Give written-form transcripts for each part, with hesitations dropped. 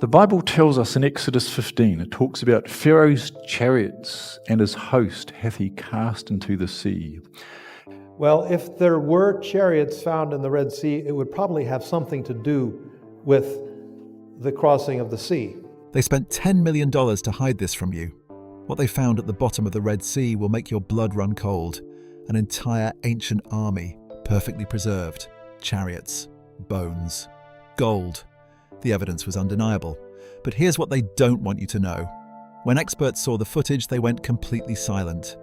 The Bible tells us in Exodus 15, it talks about Pharaoh's chariots and his host hath he cast into the sea. Well, if there were chariots found in the Red Sea, it would probably have something to do with the crossing of the sea. They spent $10 million to hide this from you. What they found at the bottom of the Red Sea will make your blood run cold. An entire ancient army, perfectly preserved, chariots, bones, gold. The evidence was undeniable. But here's what they don't want you to know. When experts saw the footage, they went completely silent.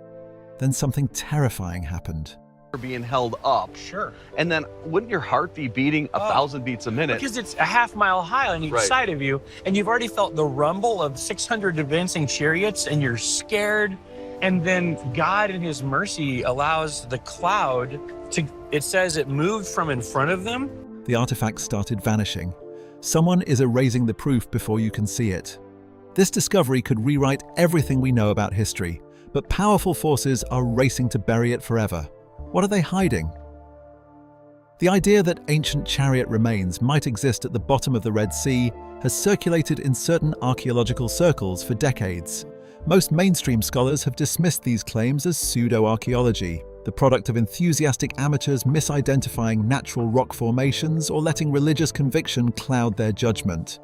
Then something terrifying happened. Being held up. Sure. And then wouldn't your heart be beating 1,000 beats a minute? Because it's a half-mile high on each side of you, and you've already felt the rumble of 600 advancing chariots, and you're scared. And then God in his mercy allows the cloud to, it says it moved from in front of them. The artifacts started vanishing. Someone is erasing the proof before you can see it. This discovery could rewrite everything we know about history, but powerful forces are racing to bury it forever. What are they hiding? The idea that ancient chariot remains might exist at the bottom of the Red Sea has circulated in certain archaeological circles for decades. Most mainstream scholars have dismissed these claims as pseudo-archaeology, the product of enthusiastic amateurs misidentifying natural rock formations or letting religious conviction cloud their judgment.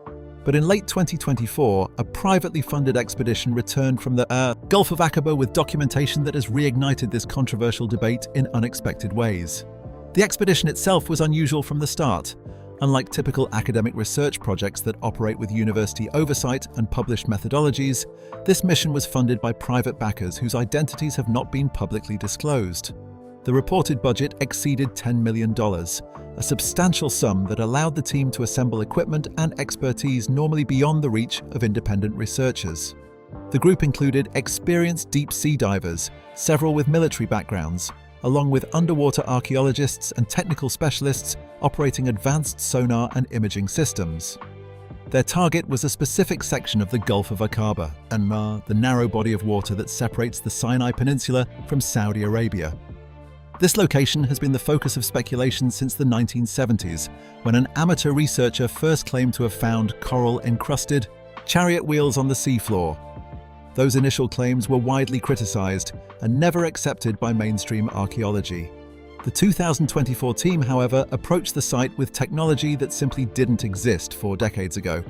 But in late 2024, a privately funded expedition returned from the Gulf of Aqaba with documentation that has reignited this controversial debate in unexpected ways. The expedition itself was unusual from the start. Unlike typical academic research projects that operate with university oversight and published methodologies, this mission was funded by private backers whose identities have not been publicly disclosed. The reported budget exceeded $10 million, a substantial sum that allowed the team to assemble equipment and expertise normally beyond the reach of independent researchers. The group included experienced deep-sea divers, several with military backgrounds, along with underwater archaeologists and technical specialists operating advanced sonar and imaging systems. Their target was a specific section of the Gulf of Aqaba, and the narrow body of water that separates the Sinai Peninsula from Saudi Arabia. This location has been the focus of speculation since the 1970s, when an amateur researcher first claimed to have found coral-encrusted chariot wheels on the seafloor. Those initial claims were widely criticized and never accepted by mainstream archaeology. The 2024 team, however, approached the site with technology that simply didn't exist 4 decades ago.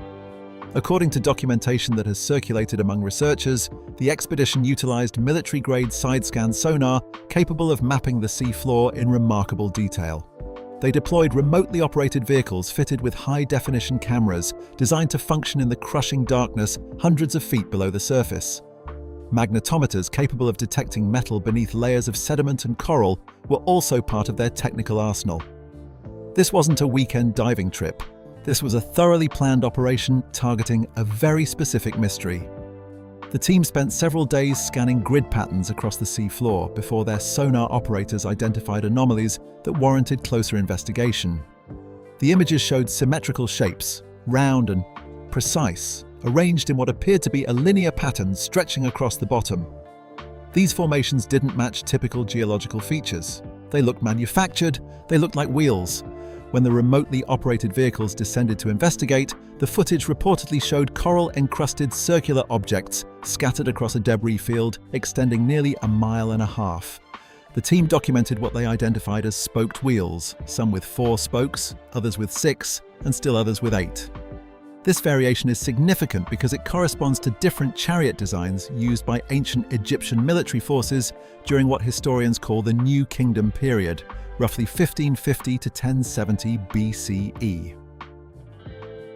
According to documentation that has circulated among researchers, the expedition utilized military-grade side-scan sonar capable of mapping the sea floor in remarkable detail. They deployed remotely operated vehicles fitted with high-definition cameras designed to function in the crushing darkness hundreds of feet below the surface. Magnetometers capable of detecting metal beneath layers of sediment and coral were also part of their technical arsenal. This wasn't a weekend diving trip. This was a thoroughly planned operation targeting a very specific mystery. The team spent several days scanning grid patterns across the sea floor before their sonar operators identified anomalies that warranted closer investigation. The images showed symmetrical shapes, round and precise, arranged in what appeared to be a linear pattern stretching across the bottom. These formations didn't match typical geological features. They looked manufactured, they looked like wheels. When the remotely operated vehicles descended to investigate, the footage reportedly showed coral-encrusted circular objects scattered across a debris field extending nearly 1.5 miles. The team documented what they identified as spoked wheels, some with 4 spokes, others with 6, and still others with 8. This variation is significant because it corresponds to different chariot designs used by ancient Egyptian military forces during what historians call the New Kingdom period, roughly 1550 to 1070 BCE.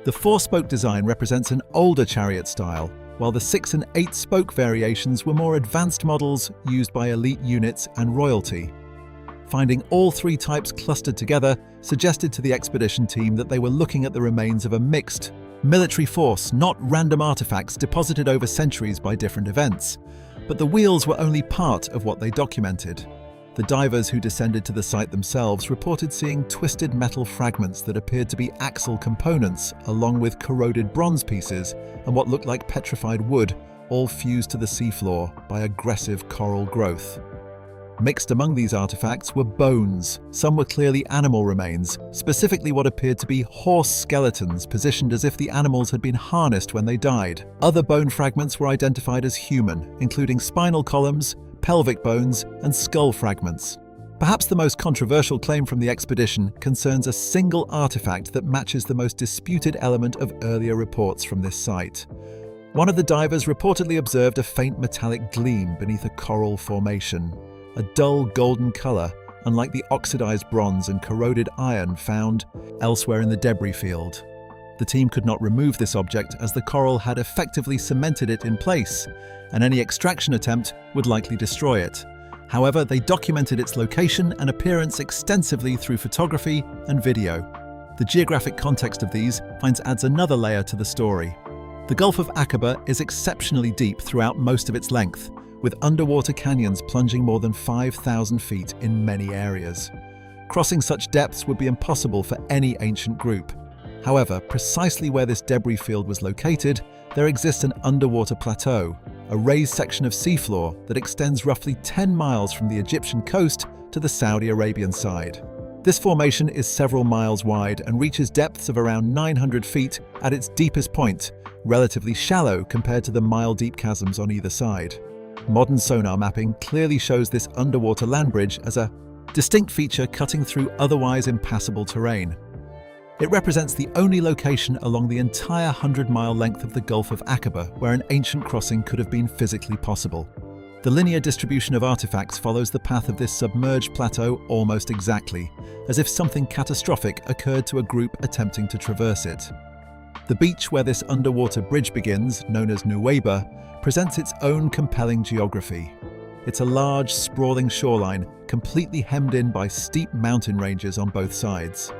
The 4-spoke design represents an older chariot style, while the 6 and 8 spoke variations were more advanced models used by elite units and royalty. Finding all 3 types clustered together suggested to the expedition team that they were looking at the remains of a mixed military force, not random artifacts deposited over centuries by different events. But the wheels were only part of what they documented. The divers who descended to the site themselves reported seeing twisted metal fragments that appeared to be axle components, along with corroded bronze pieces and what looked like petrified wood, all fused to the seafloor by aggressive coral growth. Mixed among these artifacts were bones. Some were clearly animal remains, specifically what appeared to be horse skeletons positioned as if the animals had been harnessed when they died. Other bone fragments were identified as human, including spinal columns, pelvic bones, and skull fragments. Perhaps the most controversial claim from the expedition concerns a single artifact that matches the most disputed element of earlier reports from this site. One of the divers reportedly observed a faint metallic gleam beneath a coral formation, a dull golden color, unlike the oxidized bronze and corroded iron found elsewhere in the debris field. The team could not remove this object as the coral had effectively cemented it in place, and any extraction attempt would likely destroy it. However, they documented its location and appearance extensively through photography and video. The geographic context of these finds adds another layer to the story. The Gulf of Aqaba is exceptionally deep throughout most of its length, with underwater canyons plunging more than 5,000 feet in many areas. Crossing such depths would be impossible for any ancient group. However, precisely where this debris field was located, there exists an underwater plateau, a raised section of seafloor that extends roughly 10 miles from the Egyptian coast to the Saudi Arabian side. This formation is several miles wide and reaches depths of around 900 feet at its deepest point, relatively shallow compared to the mile-deep chasms on either side. Modern sonar mapping clearly shows this underwater land bridge as a distinct feature cutting through otherwise impassable terrain. It represents the only location along the entire 100-mile length of the Gulf of Aqaba where an ancient crossing could have been physically possible. The linear distribution of artifacts follows the path of this submerged plateau almost exactly, as if something catastrophic occurred to a group attempting to traverse it. The beach where this underwater bridge begins, known as Nuweiba, presents its own compelling geography. It's a large, sprawling shoreline, completely hemmed in by steep mountain ranges on both sides.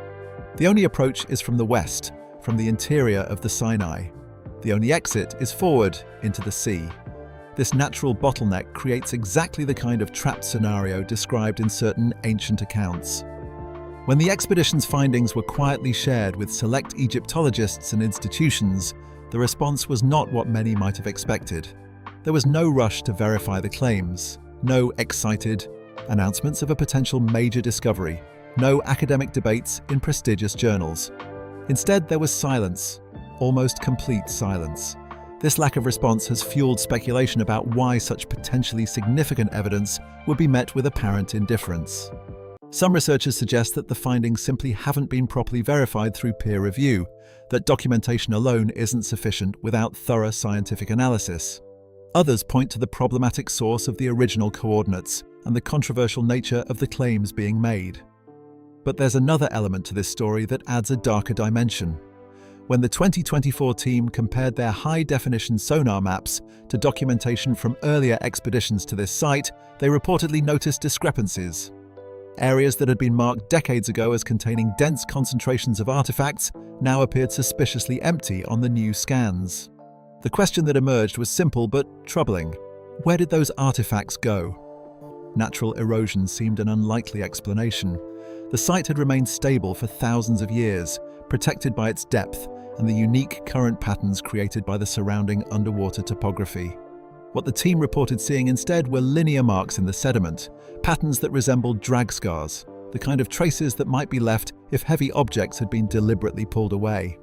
The only approach is from the west, from the interior of the Sinai. The only exit is forward, into the sea. This natural bottleneck creates exactly the kind of trapped scenario described in certain ancient accounts. When the expedition's findings were quietly shared with select Egyptologists and institutions, the response was not what many might have expected. There was no rush to verify the claims, no excited announcements of a potential major discovery, no academic debates in prestigious journals. Instead, there was silence, almost complete silence. This lack of response has fueled speculation about why such potentially significant evidence would be met with apparent indifference. Some researchers suggest that the findings simply haven't been properly verified through peer review, that documentation alone isn't sufficient without thorough scientific analysis. Others point to the problematic source of the original coordinates and the controversial nature of the claims being made. But there's another element to this story that adds a darker dimension. When the 2024 team compared their high-definition sonar maps to documentation from earlier expeditions to this site, they reportedly noticed discrepancies. Areas that had been marked decades ago as containing dense concentrations of artifacts now appeared suspiciously empty on the new scans. The question that emerged was simple but troubling. Where did those artifacts go? Natural erosion seemed an unlikely explanation. The site had remained stable for thousands of years, protected by its depth and the unique current patterns created by the surrounding underwater topography. What the team reported seeing instead were linear marks in the sediment, patterns that resembled drag scars, the kind of traces that might be left if heavy objects had been deliberately pulled away.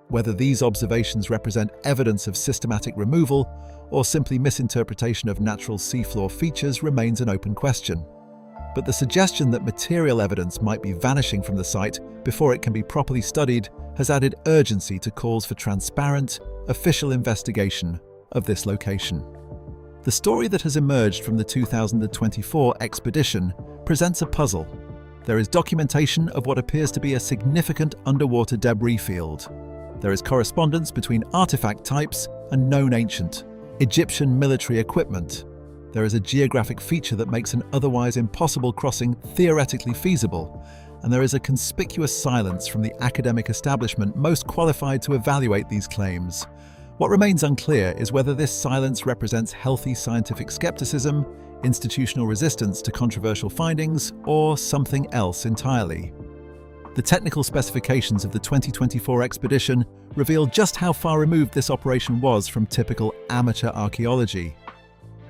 Whether these observations represent evidence of systematic removal or simply misinterpretation of natural seafloor features remains an open question. But the suggestion that material evidence might be vanishing from the site before it can be properly studied has added urgency to calls for transparent, official investigation of this location. The story that has emerged from the 2024 expedition presents a puzzle. There is documentation of what appears to be a significant underwater debris field. There is correspondence between artifact types and known ancient Egyptian military equipment. There is a geographic feature that makes an otherwise impossible crossing theoretically feasible, and there is a conspicuous silence from the academic establishment most qualified to evaluate these claims. What remains unclear is whether this silence represents healthy scientific skepticism, institutional resistance to controversial findings, or something else entirely. The technical specifications of the 2024 expedition reveal just how far removed this operation was from typical amateur archaeology.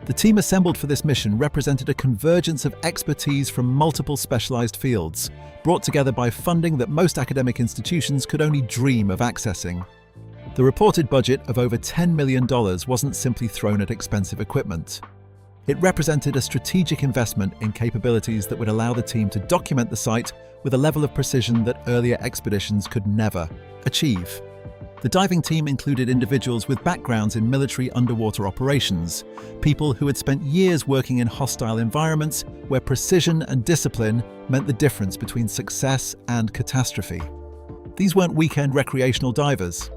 The team assembled for this mission represented a convergence of expertise from multiple specialized fields, brought together by funding that most academic institutions could only dream of accessing. The reported budget of over $10 million wasn't simply thrown at expensive equipment. It represented a strategic investment in capabilities that would allow the team to document the site with a level of precision that earlier expeditions could never achieve. The diving team included individuals with backgrounds in military underwater operations, people who had spent years working in hostile environments where precision and discipline meant the difference between success and catastrophe. These weren't weekend recreational divers.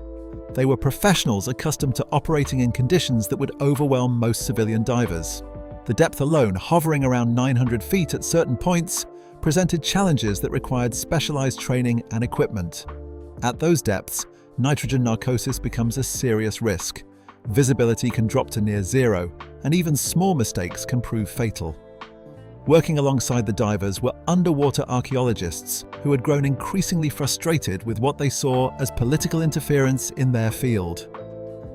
They were professionals accustomed to operating in conditions that would overwhelm most civilian divers. The depth alone, hovering around 900 feet at certain points, presented challenges that required specialized training and equipment. At those depths, nitrogen narcosis becomes a serious risk. Visibility can drop to near zero, and even small mistakes can prove fatal. Working alongside the divers were underwater archaeologists who had grown increasingly frustrated with what they saw as political interference in their field.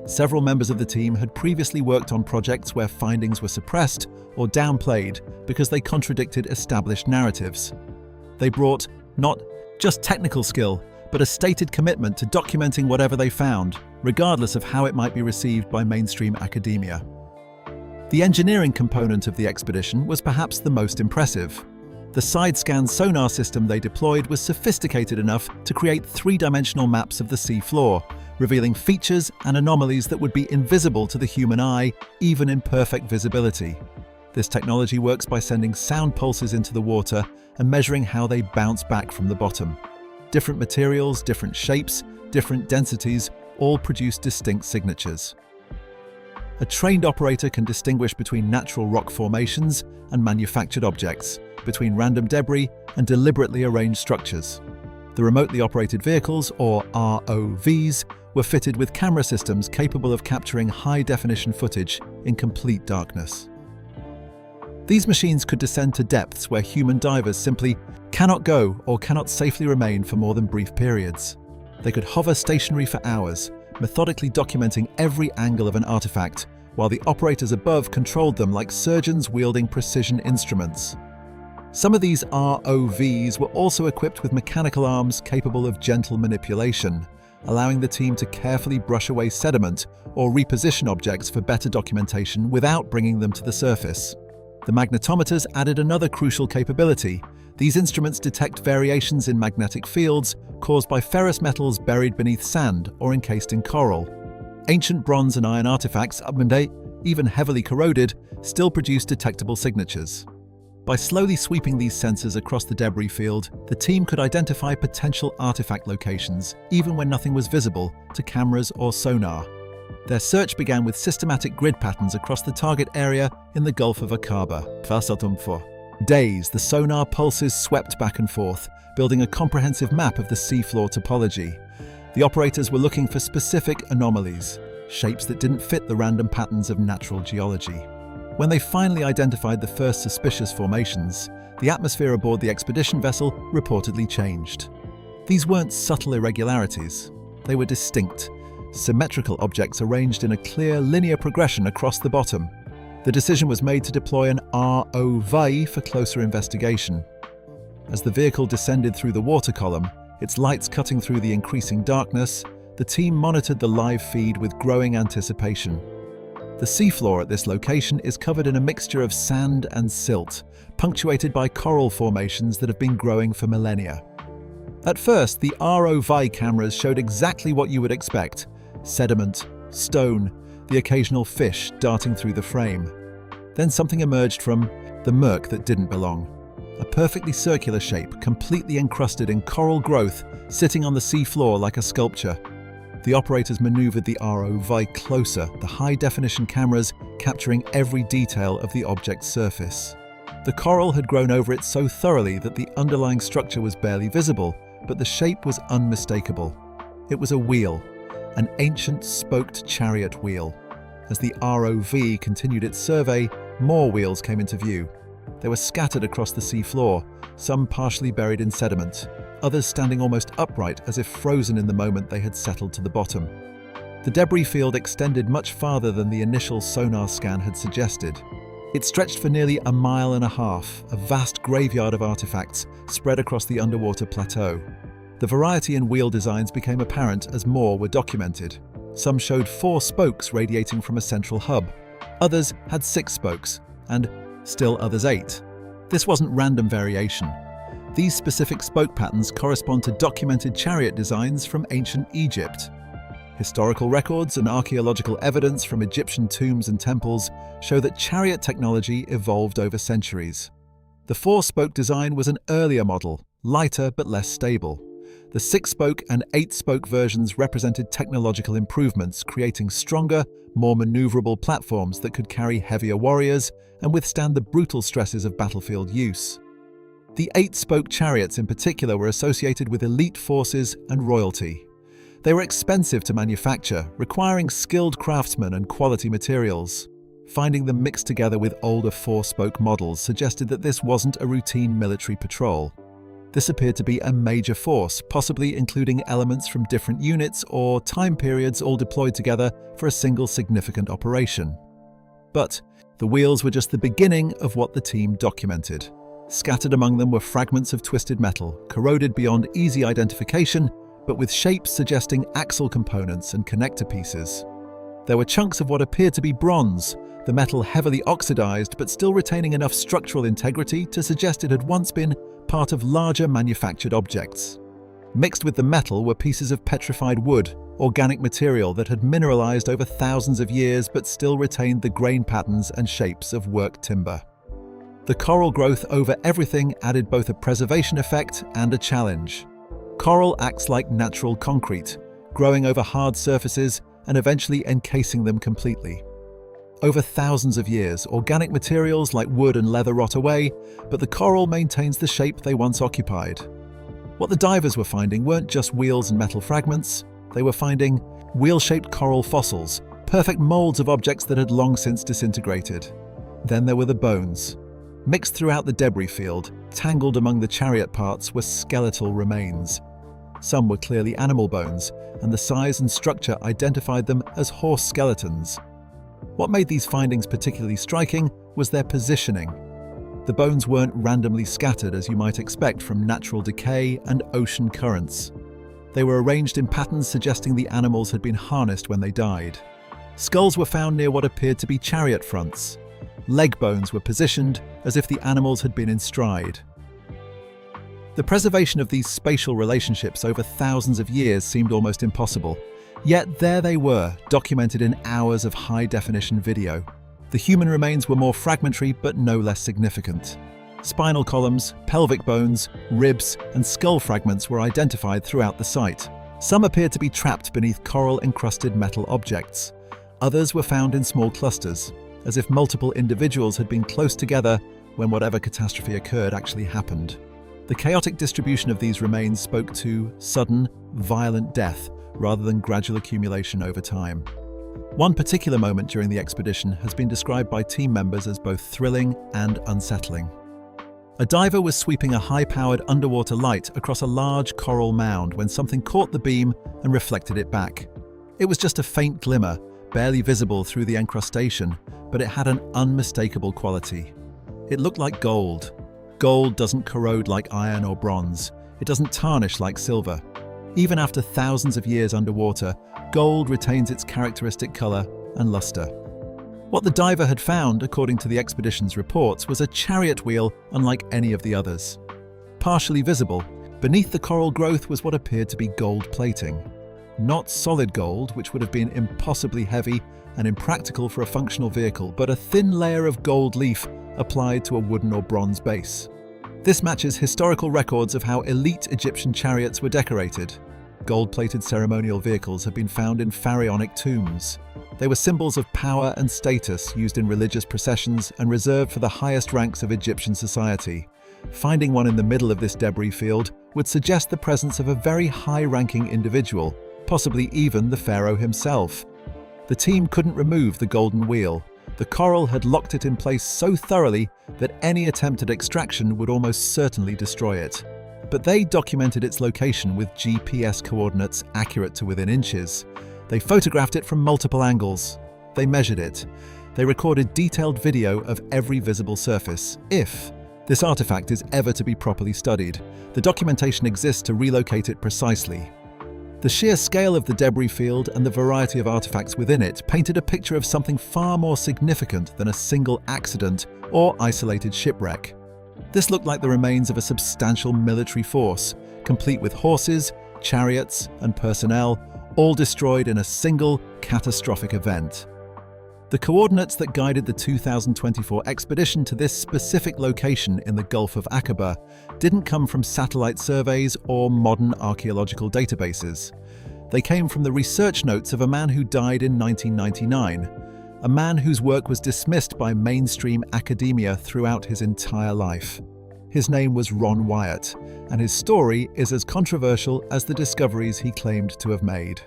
Several members of the team had previously worked on projects where findings were suppressed or downplayed because they contradicted established narratives. They brought not just technical skill, but a stated commitment to documenting whatever they found, regardless of how it might be received by mainstream academia. The engineering component of the expedition was perhaps the most impressive. The side-scan sonar system they deployed was sophisticated enough to create three-dimensional maps of the sea floor, revealing features and anomalies that would be invisible to the human eye, even in perfect visibility. This technology works by sending sound pulses into the water and measuring how they bounce back from the bottom. Different materials, different shapes, different densities, all produce distinct signatures. A trained operator can distinguish between natural rock formations and manufactured objects, between random debris and deliberately arranged structures. The remotely operated vehicles, or ROVs, were fitted with camera systems capable of capturing high-definition footage in complete darkness. These machines could descend to depths where human divers simply cannot go or cannot safely remain for more than brief periods. They could hover stationary for hours, methodically documenting every angle of an artifact, while the operators above controlled them like surgeons wielding precision instruments. Some of these ROVs were also equipped with mechanical arms capable of gentle manipulation, allowing the team to carefully brush away sediment or reposition objects for better documentation without bringing them to the surface. The magnetometers added another crucial capability. These instruments detect variations in magnetic fields caused by ferrous metals buried beneath sand or encased in coral. Ancient bronze and iron artifacts, even heavily corroded, still produce detectable signatures. By slowly sweeping these sensors across the debris field, the team could identify potential artifact locations, even when nothing was visible to cameras or sonar. Their search began with systematic grid patterns across the target area in the Gulf of Aqaba. For days, the sonar pulses swept back and forth, building a comprehensive map of the seafloor topology. The operators were looking for specific anomalies, shapes that didn't fit the random patterns of natural geology. When they finally identified the first suspicious formations, the atmosphere aboard the expedition vessel reportedly changed. These weren't subtle irregularities. They were distinct, symmetrical objects arranged in a clear linear progression across the bottom. The decision was made to deploy an ROV for closer investigation. As the vehicle descended through the water column, its lights cutting through the increasing darkness, the team monitored the live feed with growing anticipation. The seafloor at this location is covered in a mixture of sand and silt, punctuated by coral formations that have been growing for millennia. At first, the ROV cameras showed exactly what you would expect: sediment, stone, the occasional fish darting through the frame. Then something emerged from the murk that didn't belong. A perfectly circular shape, completely encrusted in coral growth, sitting on the seafloor like a sculpture. The operators maneuvered the ROV closer, the high-definition cameras capturing every detail of the object's surface. The coral had grown over it so thoroughly that the underlying structure was barely visible, but the shape was unmistakable. It was a wheel, an ancient spoked chariot wheel. As the ROV continued its survey, more wheels came into view. They were scattered across the sea floor, some partially buried in sediment, others standing almost upright as if frozen in the moment they had settled to the bottom. The debris field extended much farther than the initial sonar scan had suggested. It stretched for nearly 1.5 miles, a vast graveyard of artifacts spread across the underwater plateau. The variety in wheel designs became apparent as more were documented. Some showed 4 spokes radiating from a central hub. Others had 6 spokes, and still others 8. This wasn't random variation. These specific spoke patterns correspond to documented chariot designs from ancient Egypt. Historical records and archaeological evidence from Egyptian tombs and temples show that chariot technology evolved over centuries. The 4-spoke design was an earlier model, lighter but less stable. The 6-spoke and 8-spoke versions represented technological improvements, creating stronger, more maneuverable platforms that could carry heavier warriors and withstand the brutal stresses of battlefield use. The 8-spoke chariots in particular were associated with elite forces and royalty. They were expensive to manufacture, requiring skilled craftsmen and quality materials. Finding them mixed together with older 4-spoke models suggested that this wasn't a routine military patrol. This appeared to be a major force, possibly including elements from different units or time periods all deployed together for a single significant operation. But the wheels were just the beginning of what the team documented. Scattered among them were fragments of twisted metal, corroded beyond easy identification, but with shapes suggesting axle components and connector pieces. There were chunks of what appeared to be bronze, the metal heavily oxidized but still retaining enough structural integrity to suggest it had once been part of larger manufactured objects. Mixed with the metal were pieces of petrified wood, organic material that had mineralized over thousands of years but still retained the grain patterns and shapes of worked timber. The coral growth over everything added both a preservation effect and a challenge. Coral acts like natural concrete, growing over hard surfaces and eventually encasing them completely. Over thousands of years, organic materials like wood and leather rot away, but the coral maintains the shape they once occupied. What the divers were finding weren't just wheels and metal fragments. They were finding wheel-shaped coral fossils, perfect molds of objects that had long since disintegrated. Then there were the bones. Mixed throughout the debris field, tangled among the chariot parts, were skeletal remains. Some were clearly animal bones, and the size and structure identified them as horse skeletons. What made these findings particularly striking was their positioning. The bones weren't randomly scattered as you might expect from natural decay and ocean currents. They were arranged in patterns suggesting the animals had been harnessed when they died. Skulls were found near what appeared to be chariot fronts. Leg bones were positioned as if the animals had been in stride. The preservation of these spatial relationships over thousands of years seemed almost impossible. Yet there they were, documented in hours of high-definition video. The human remains were more fragmentary but no less significant. Spinal columns, pelvic bones, ribs, and skull fragments were identified throughout the site. Some appeared to be trapped beneath coral-encrusted metal objects. Others were found in small clusters, as if multiple individuals had been close together when whatever catastrophe occurred actually happened. The chaotic distribution of these remains spoke to sudden, violent death rather than gradual accumulation over time. One particular moment during the expedition has been described by team members as both thrilling and unsettling. A diver was sweeping a high-powered underwater light across a large coral mound when something caught the beam and reflected it back. It was just a faint glimmer, barely visible through the encrustation, but it had an unmistakable quality. It looked like gold. Gold doesn't corrode like iron or bronze. It doesn't tarnish like silver. Even after thousands of years underwater, gold retains its characteristic color and luster. What the diver had found, according to the expedition's reports, was a chariot wheel unlike any of the others. Partially visible, beneath the coral growth was what appeared to be gold plating. Not solid gold, which would have been impossibly heavy and impractical for a functional vehicle, but a thin layer of gold leaf applied to a wooden or bronze base. This matches historical records of how elite Egyptian chariots were decorated. Gold-plated ceremonial vehicles have been found in pharaonic tombs. They were symbols of power and status used in religious processions and reserved for the highest ranks of Egyptian society. Finding one in the middle of this debris field would suggest the presence of a very high-ranking individual, possibly even the pharaoh himself. The team couldn't remove the golden wheel. The coral had locked it in place so thoroughly that any attempt at extraction would almost certainly destroy it. But they documented its location with GPS coordinates accurate to within inches. They photographed it from multiple angles. They measured it. They recorded detailed video of every visible surface, if this artifact is ever to be properly studied. The documentation exists to relocate it precisely. The sheer scale of the debris field and the variety of artifacts within it painted a picture of something far more significant than a single accident or isolated shipwreck. This looked like the remains of a substantial military force, complete with horses, chariots, and personnel, all destroyed in a single catastrophic event. The coordinates that guided the 2024 expedition to this specific location in the Gulf of Aqaba didn't come from satellite surveys or modern archaeological databases. They came from the research notes of a man who died in 1999, a man whose work was dismissed by mainstream academia throughout his entire life. His name was Ron Wyatt, and his story is as controversial as the discoveries he claimed to have made.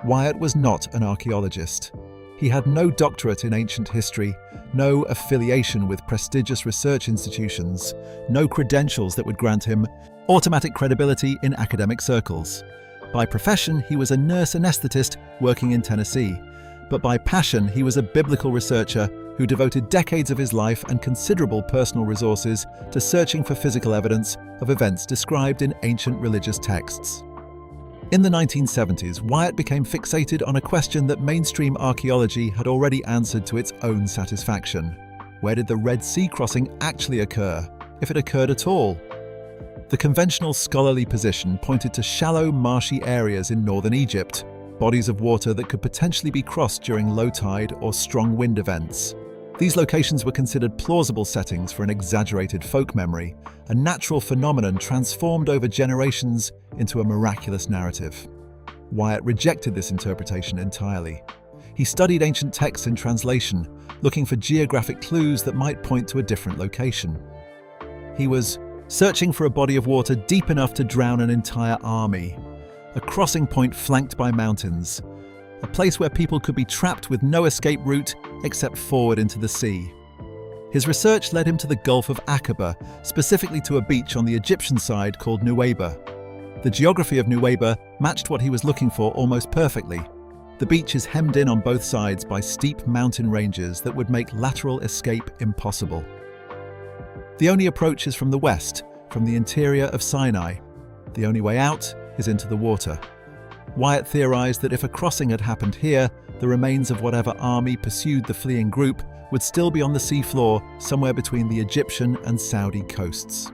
Wyatt was not an archaeologist. He had no doctorate in ancient history, no affiliation with prestigious research institutions, no credentials that would grant him automatic credibility in academic circles. By profession, he was a nurse anesthetist working in Tennessee, but by passion, he was a biblical researcher who devoted decades of his life and considerable personal resources to searching for physical evidence of events described in ancient religious texts. In the 1970s, Wyatt became fixated on a question that mainstream archaeology had already answered to its own satisfaction. Where did the Red Sea crossing actually occur, if it occurred at all? The conventional scholarly position pointed to shallow, marshy areas in northern Egypt, bodies of water that could potentially be crossed during low tide or strong wind events. These locations were considered plausible settings for an exaggerated folk memory, a natural phenomenon transformed over generations into a miraculous narrative. Wyatt rejected this interpretation entirely. He studied ancient texts in translation, looking for geographic clues that might point to a different location. He was searching for a body of water deep enough to drown an entire army, a crossing point flanked by mountains, a place where people could be trapped with no escape route except forward into the sea. His research led him to the Gulf of Aqaba, specifically to a beach on the Egyptian side called Nuweiba. The geography of Nuweiba matched what he was looking for almost perfectly. The beach is hemmed in on both sides by steep mountain ranges that would make lateral escape impossible. The only approach is from the west, from the interior of Sinai. The only way out is into the water. Wyatt theorized that if a crossing had happened here, the remains of whatever army pursued the fleeing group would still be on the seafloor somewhere between the Egyptian and Saudi coasts.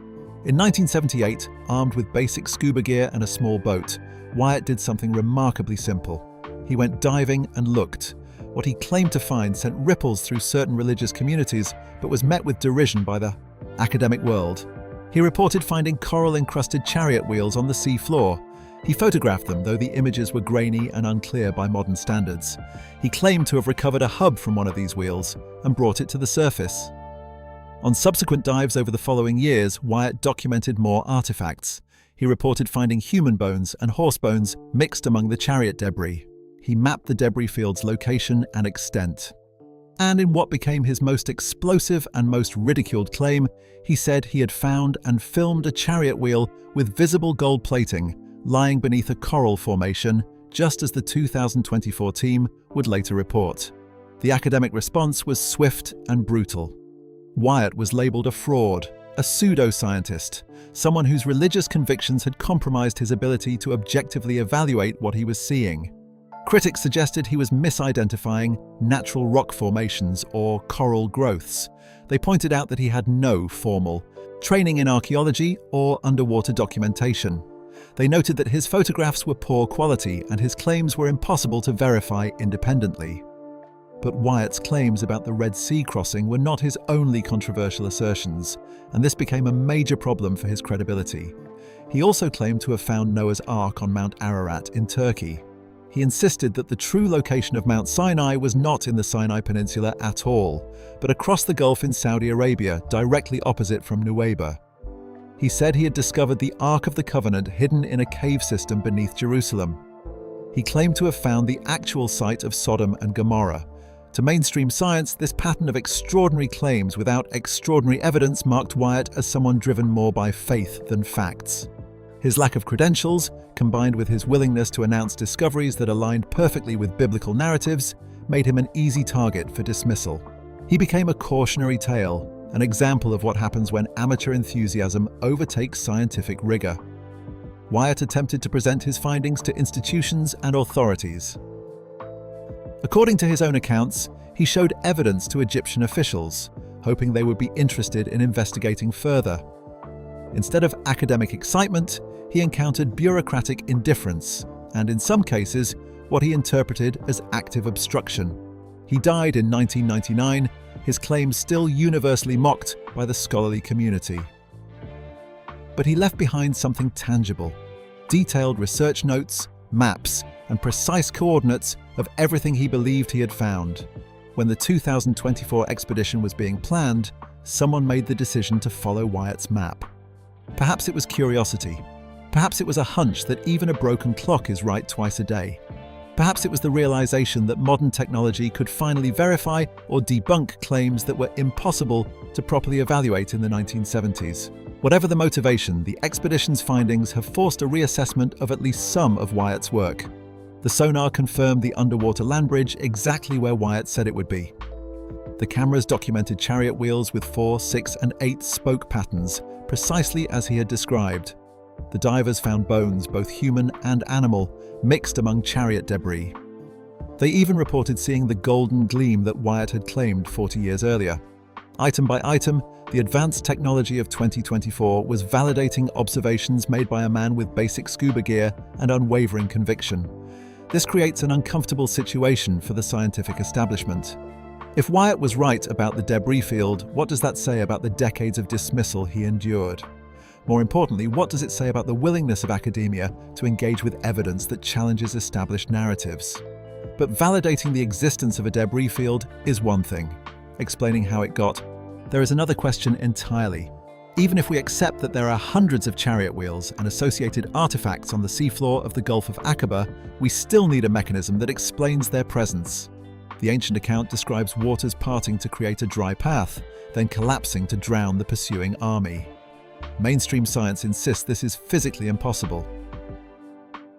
In 1978, armed with basic scuba gear and a small boat, Wyatt did something remarkably simple. He went diving and looked. What he claimed to find sent ripples through certain religious communities, but was met with derision by the academic world. He reported finding coral-encrusted chariot wheels on the sea floor. He photographed them, though the images were grainy and unclear by modern standards. He claimed to have recovered a hub from one of these wheels and brought it to the surface. On subsequent dives over the following years, Wyatt documented more artifacts. He reported finding human bones and horse bones mixed among the chariot debris. He mapped the debris field's location and extent. And in what became his most explosive and most ridiculed claim, he said he had found and filmed a chariot wheel with visible gold plating lying beneath a coral formation, just as the 2024 team would later report. The academic response was swift and brutal. Wyatt was labeled a fraud, a pseudoscientist, someone whose religious convictions had compromised his ability to objectively evaluate what he was seeing. Critics suggested he was misidentifying natural rock formations or coral growths. They pointed out that he had no formal training in archaeology or underwater documentation. They noted that his photographs were poor quality and his claims were impossible to verify independently. But Wyatt's claims about the Red Sea crossing were not his only controversial assertions, and this became a major problem for his credibility. He also claimed to have found Noah's Ark on Mount Ararat in Turkey. He insisted that the true location of Mount Sinai was not in the Sinai Peninsula at all, but across the Gulf in Saudi Arabia, directly opposite from Nuweiba. He said he had discovered the Ark of the Covenant hidden in a cave system beneath Jerusalem. He claimed to have found the actual site of Sodom and Gomorrah. To mainstream science, this pattern of extraordinary claims without extraordinary evidence marked Wyatt as someone driven more by faith than facts. His lack of credentials, combined with his willingness to announce discoveries that aligned perfectly with biblical narratives, made him an easy target for dismissal. He became a cautionary tale, an example of what happens when amateur enthusiasm overtakes scientific rigor. Wyatt attempted to present his findings to institutions and authorities. According to his own accounts, he showed evidence to Egyptian officials, hoping they would be interested in investigating further. Instead of academic excitement, he encountered bureaucratic indifference and, in some cases, what he interpreted as active obstruction. He died in 1999, his claims still universally mocked by the scholarly community. But he left behind something tangible: detailed research notes, maps, and precise coordinates of everything he believed he had found. When the 2024 expedition was being planned, someone made the decision to follow Wyatt's map. Perhaps it was curiosity. Perhaps it was a hunch that even a broken clock is right twice a day. Perhaps it was the realization that modern technology could finally verify or debunk claims that were impossible to properly evaluate in the 1970s. Whatever the motivation, the expedition's findings have forced a reassessment of at least some of Wyatt's work. The sonar confirmed the underwater land bridge exactly where Wyatt said it would be. The cameras documented chariot wheels with 4, 6, and 8 spoke patterns, precisely as he had described. The divers found bones, both human and animal, mixed among chariot debris. They even reported seeing the golden gleam that Wyatt had claimed 40 years earlier. Item by item, the advanced technology of 2024 was validating observations made by a man with basic scuba gear and unwavering conviction. This creates an uncomfortable situation for the scientific establishment. If Wyatt was right about the debris field, what does that say about the decades of dismissal he endured? More importantly, what does it say about the willingness of academia to engage with evidence that challenges established narratives? But validating the existence of a debris field is one thing. Explaining how it got, there is another question entirely. Even if we accept that there are hundreds of chariot wheels and associated artifacts on the seafloor of the Gulf of Aqaba, we still need a mechanism that explains their presence. The ancient account describes waters parting to create a dry path, then collapsing to drown the pursuing army. Mainstream science insists this is physically impossible.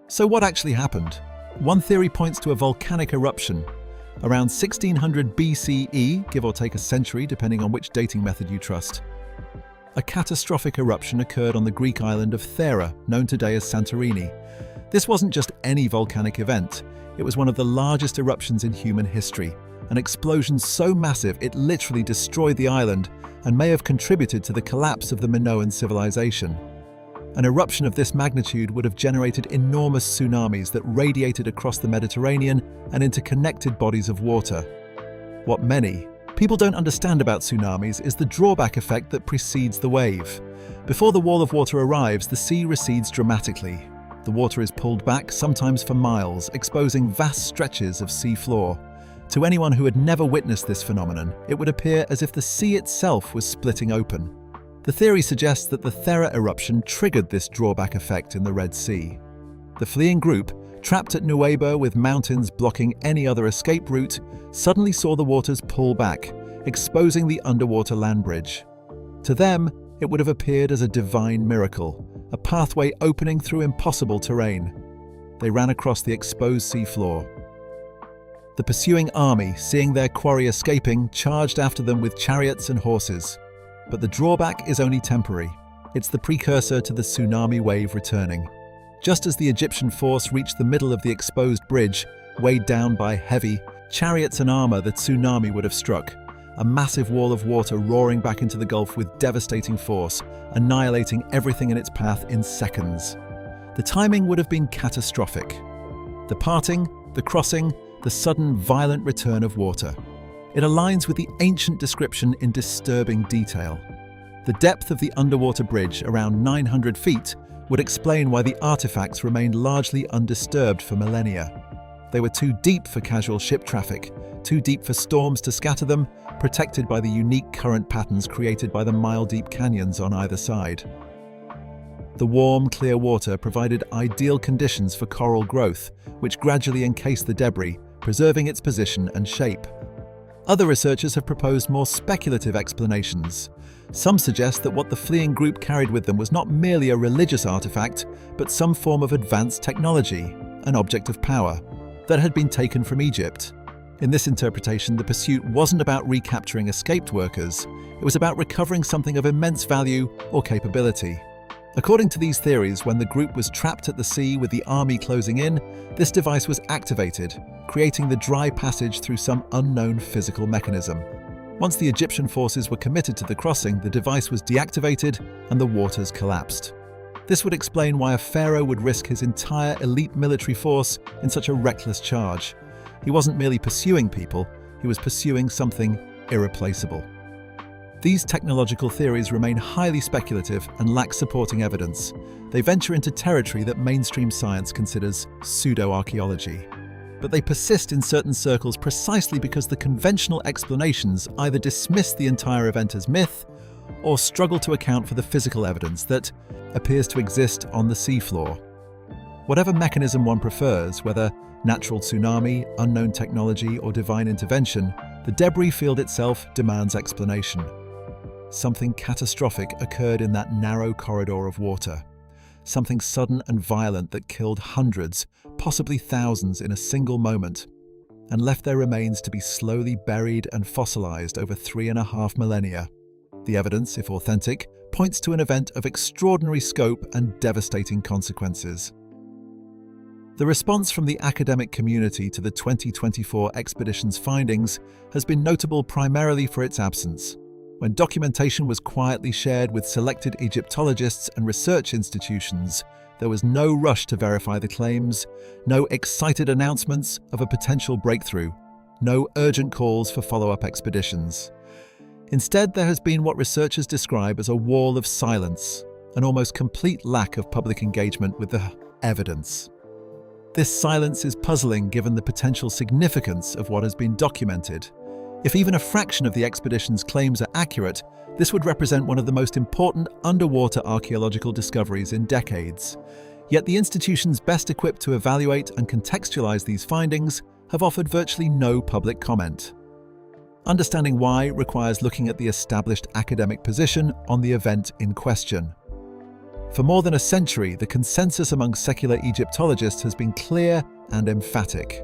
So what actually happened? One theory points to a volcanic eruption. Around 1600 BCE, give or take a century depending on which dating method you trust, a catastrophic eruption occurred on the Greek island of Pharaoh, known today as Santorini. This wasn't just any volcanic event. It was one of the largest eruptions in human history, an explosion so massive it literally destroyed the island and may have contributed to the collapse of the Minoan civilization. An eruption of this magnitude would have generated enormous tsunamis that radiated across the Mediterranean and into connected bodies of water. What many people don't understand about tsunamis is the drawback effect that precedes the wave. Before the wall of water arrives, the sea recedes dramatically. The water is pulled back, sometimes for miles, exposing vast stretches of sea floor. To anyone who had never witnessed this phenomenon, it would appear as if the sea itself was splitting open. The theory suggests that the Thera eruption triggered this drawback effect in the Red Sea. The fleeing group, trapped at Nuweiba with mountains blocking any other escape route, suddenly saw the waters pull back, exposing the underwater land bridge. To them, it would have appeared as a divine miracle, a pathway opening through impossible terrain. They ran across the exposed seafloor. The pursuing army, seeing their quarry escaping, charged after them with chariots and horses. But the drawback is only temporary. It's the precursor to the tsunami wave returning. Just as the Egyptian force reached the middle of the exposed bridge, weighed down by heavy chariots and armor, the tsunami would have struck. A massive wall of water roaring back into the Gulf with devastating force, annihilating everything in its path in seconds. The timing would have been catastrophic. The parting, the crossing, the sudden violent return of water. It aligns with the ancient description in disturbing detail. The depth of the underwater bridge, around 900 feet, would explain why the artifacts remained largely undisturbed for millennia. They were too deep for casual ship traffic, too deep for storms to scatter them, protected by the unique current patterns created by the mile-deep canyons on either side. The warm, clear water provided ideal conditions for coral growth, which gradually encased the debris, preserving its position and shape. Other researchers have proposed more speculative explanations. Some suggest that what the fleeing group carried with them was not merely a religious artifact, but some form of advanced technology, an object of power, that had been taken from Egypt. In this interpretation, the pursuit wasn't about recapturing escaped workers, it was about recovering something of immense value or capability. According to these theories, when the group was trapped at the sea with the army closing in, this device was activated, creating the dry passage through some unknown physical mechanism. Once the Egyptian forces were committed to the crossing, the device was deactivated and the waters collapsed. This would explain why a pharaoh would risk his entire elite military force in such a reckless charge. He wasn't merely pursuing people, he was pursuing something irreplaceable. These technological theories remain highly speculative and lack supporting evidence. They venture into territory that mainstream science considers pseudo-archaeology. But they persist in certain circles precisely because the conventional explanations either dismiss the entire event as myth or struggle to account for the physical evidence that appears to exist on the seafloor. Whatever mechanism one prefers, whether natural tsunami, unknown technology, or divine intervention, the debris field itself demands explanation. Something catastrophic occurred in that narrow corridor of water. Something sudden and violent that killed hundreds, possibly thousands in a single moment, and left their remains to be slowly buried and fossilized over 3.5 millennia. The evidence, if authentic, points to an event of extraordinary scope and devastating consequences. The response from the academic community to the 2024 expedition's findings has been notable primarily for its absence. When documentation was quietly shared with selected Egyptologists and research institutions, there was no rush to verify the claims, no excited announcements of a potential breakthrough, no urgent calls for follow-up expeditions. Instead, there has been what researchers describe as a wall of silence, an almost complete lack of public engagement with the evidence. This silence is puzzling given the potential significance of what has been documented. If even a fraction of the expedition's claims are accurate, this would represent one of the most important underwater archaeological discoveries in decades. Yet the institutions best equipped to evaluate and contextualize these findings have offered virtually no public comment. Understanding why requires looking at the established academic position on the event in question. For more than a century, the consensus among secular Egyptologists has been clear and emphatic.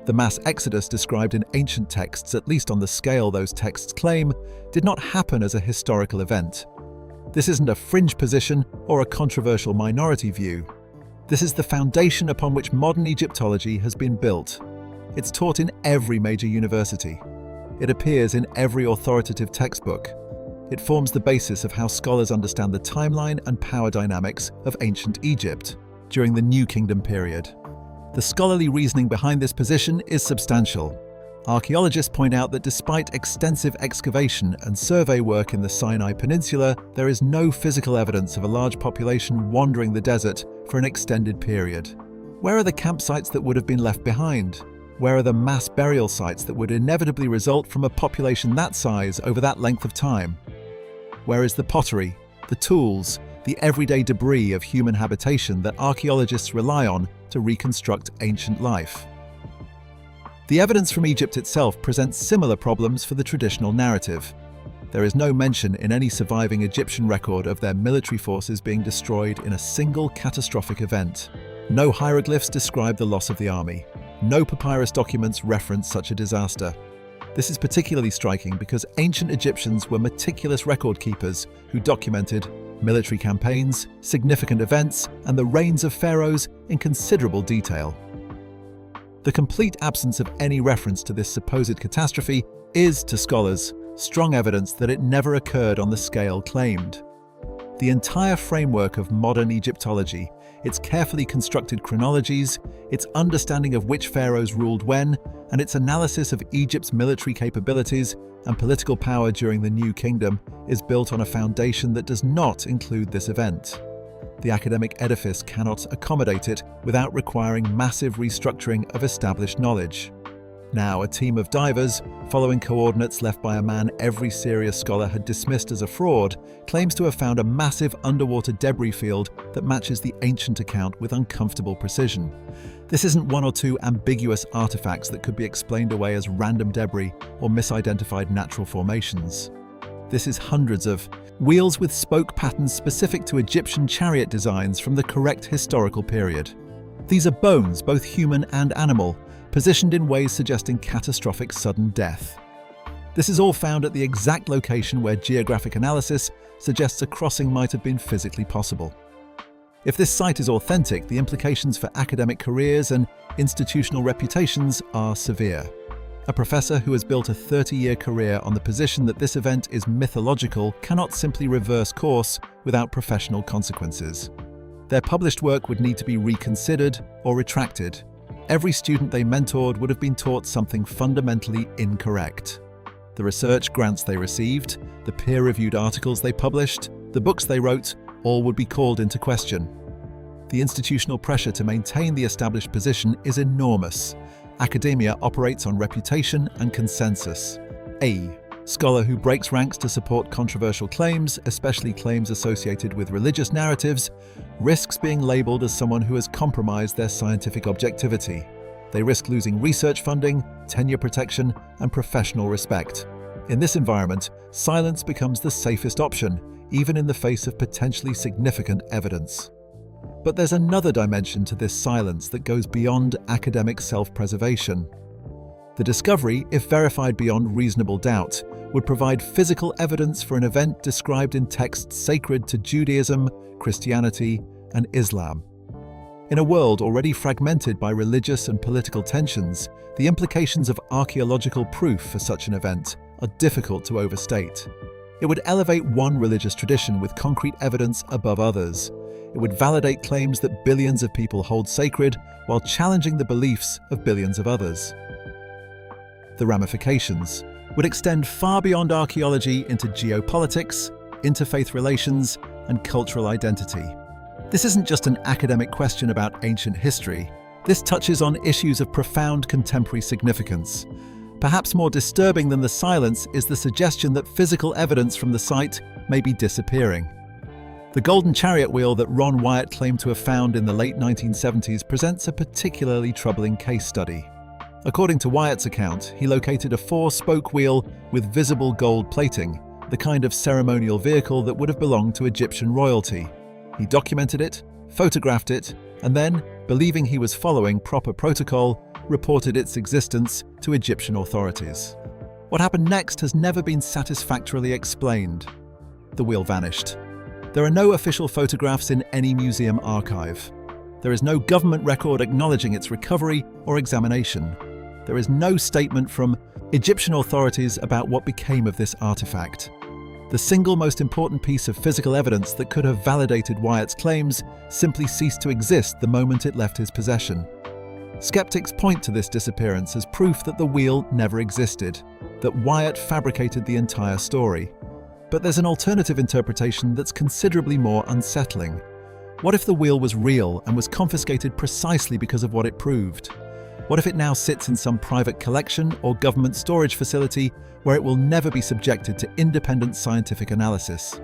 The mass exodus described in ancient texts, at least on the scale those texts claim, did not happen as a historical event. This isn't a fringe position or a controversial minority view. This is the foundation upon which modern Egyptology has been built. It's taught in every major university. It appears in every authoritative textbook. It forms the basis of how scholars understand the timeline and power dynamics of ancient Egypt during the New Kingdom period. The scholarly reasoning behind this position is substantial. Archaeologists point out that despite extensive excavation and survey work in the Sinai Peninsula, there is no physical evidence of a large population wandering the desert for an extended period. Where are the campsites that would have been left behind? Where are the mass burial sites that would inevitably result from a population that size over that length of time? Where is the pottery, the tools, the everyday debris of human habitation that archaeologists rely on to reconstruct ancient life? The evidence from Egypt itself presents similar problems for the traditional narrative. There is no mention in any surviving Egyptian record of their military forces being destroyed in a single catastrophic event. No hieroglyphs describe the loss of the army. No papyrus documents reference such a disaster. This is particularly striking because ancient Egyptians were meticulous record keepers who documented military campaigns, significant events, and the reigns of pharaohs in considerable detail. The complete absence of any reference to this supposed catastrophe is, to scholars, strong evidence that it never occurred on the scale claimed. The entire framework of modern Egyptology, its carefully constructed chronologies, its understanding of which pharaohs ruled when, and its analysis of Egypt's military capabilities and political power during the New Kingdom is built on a foundation that does not include this event. The academic edifice cannot accommodate it without requiring massive restructuring of established knowledge. Now, a team of divers, following coordinates left by a man every serious scholar had dismissed as a fraud, claims to have found a massive underwater debris field that matches the ancient account with uncomfortable precision. This isn't one or two ambiguous artifacts that could be explained away as random debris or misidentified natural formations. This is hundreds of wheels with spoke patterns specific to Egyptian chariot designs from the correct historical period. These are bones, both human and animal, positioned in ways suggesting catastrophic sudden death. This is all found at the exact location where geographic analysis suggests a crossing might have been physically possible. If this site is authentic, the implications for academic careers and institutional reputations are severe. A professor who has built a 30-year career on the position that this event is mythological cannot simply reverse course without professional consequences. Their published work would need to be reconsidered or retracted. Every student they mentored would have been taught something fundamentally incorrect. The research grants they received, the peer-reviewed articles they published, the books they wrote, all would be called into question. The institutional pressure to maintain the established position is enormous. Academia operates on reputation and consensus. A scholar who breaks ranks to support controversial claims, especially claims associated with religious narratives, risks being labeled as someone who has compromised their scientific objectivity. They risk losing research funding, tenure protection, and professional respect. In this environment, silence becomes the safest option, even in the face of potentially significant evidence. But there's another dimension to this silence that goes beyond academic self-preservation. The discovery, if verified beyond reasonable doubt, would provide physical evidence for an event described in texts sacred to Judaism, Christianity, and Islam. In a world already fragmented by religious and political tensions, the implications of archaeological proof for such an event are difficult to overstate. It would elevate one religious tradition with concrete evidence above others. It would validate claims that billions of people hold sacred while challenging the beliefs of billions of others. The ramifications would extend far beyond archaeology into geopolitics, interfaith relations, and cultural identity. This isn't just an academic question about ancient history. This touches on issues of profound contemporary significance. Perhaps more disturbing than the silence is the suggestion that physical evidence from the site may be disappearing. The golden chariot wheel that Ron Wyatt claimed to have found in the late 1970s presents a particularly troubling case study. According to Wyatt's account, he located a 4-spoke wheel with visible gold plating, the kind of ceremonial vehicle that would have belonged to Egyptian royalty. He documented it, photographed it, and then, believing he was following proper protocol, reported its existence to Egyptian authorities. What happened next has never been satisfactorily explained. The wheel vanished. There are no official photographs in any museum archive. There is no government record acknowledging its recovery or examination. There is no statement from Egyptian authorities about what became of this artifact. The single most important piece of physical evidence that could have validated Wyatt's claims simply ceased to exist the moment it left his possession. Skeptics point to this disappearance as proof that the wheel never existed, that Wyatt fabricated the entire story. But there's an alternative interpretation that's considerably more unsettling. What if the wheel was real and was confiscated precisely because of what it proved? What if it now sits in some private collection or government storage facility where it will never be subjected to independent scientific analysis?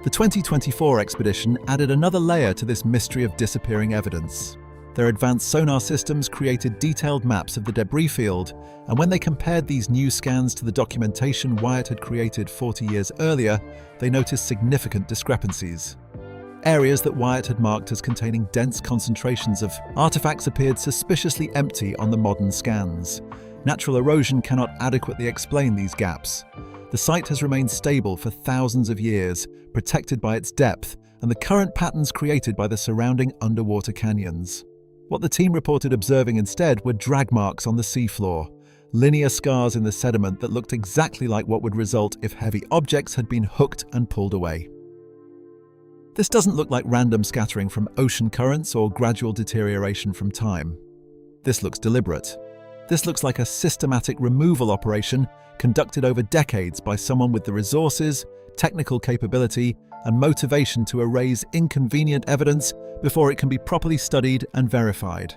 The 2024 expedition added another layer to this mystery of disappearing evidence. Their advanced sonar systems created detailed maps of the debris field, and when they compared these new scans to the documentation Wyatt had created 40 years earlier, they noticed significant discrepancies. Areas that Wyatt had marked as containing dense concentrations of artifacts appeared suspiciously empty on the modern scans. Natural erosion cannot adequately explain these gaps. The site has remained stable for thousands of years, protected by its depth and the current patterns created by the surrounding underwater canyons. What the team reported observing instead were drag marks on the seafloor, linear scars in the sediment that looked exactly like what would result if heavy objects had been hooked and pulled away. This doesn't look like random scattering from ocean currents or gradual deterioration from time. This looks deliberate. This looks like a systematic removal operation conducted over decades by someone with the resources, technical capability, and motivation to erase inconvenient evidence before it can be properly studied and verified.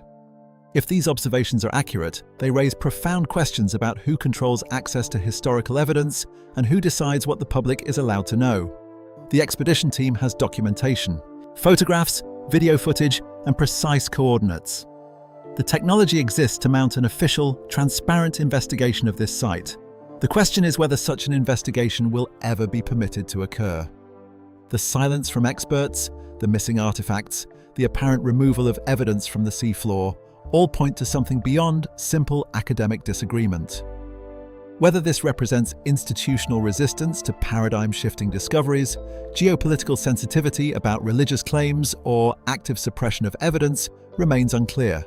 If these observations are accurate, they raise profound questions about who controls access to historical evidence and who decides what the public is allowed to know. The expedition team has documentation, photographs, video footage, and precise coordinates. The technology exists to mount an official, transparent investigation of this site. The question is whether such an investigation will ever be permitted to occur. The silence from experts, the missing artifacts, the apparent removal of evidence from the seafloor all point to something beyond simple academic disagreement. Whether this represents institutional resistance to paradigm-shifting discoveries, geopolitical sensitivity about religious claims, or active suppression of evidence remains unclear.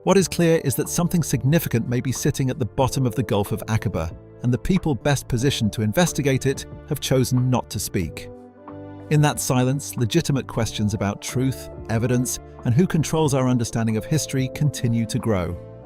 What is clear is that something significant may be sitting at the bottom of the Gulf of Aqaba, and the people best positioned to investigate it have chosen not to speak. In that silence, legitimate questions about truth, evidence, and who controls our understanding of history continue to grow.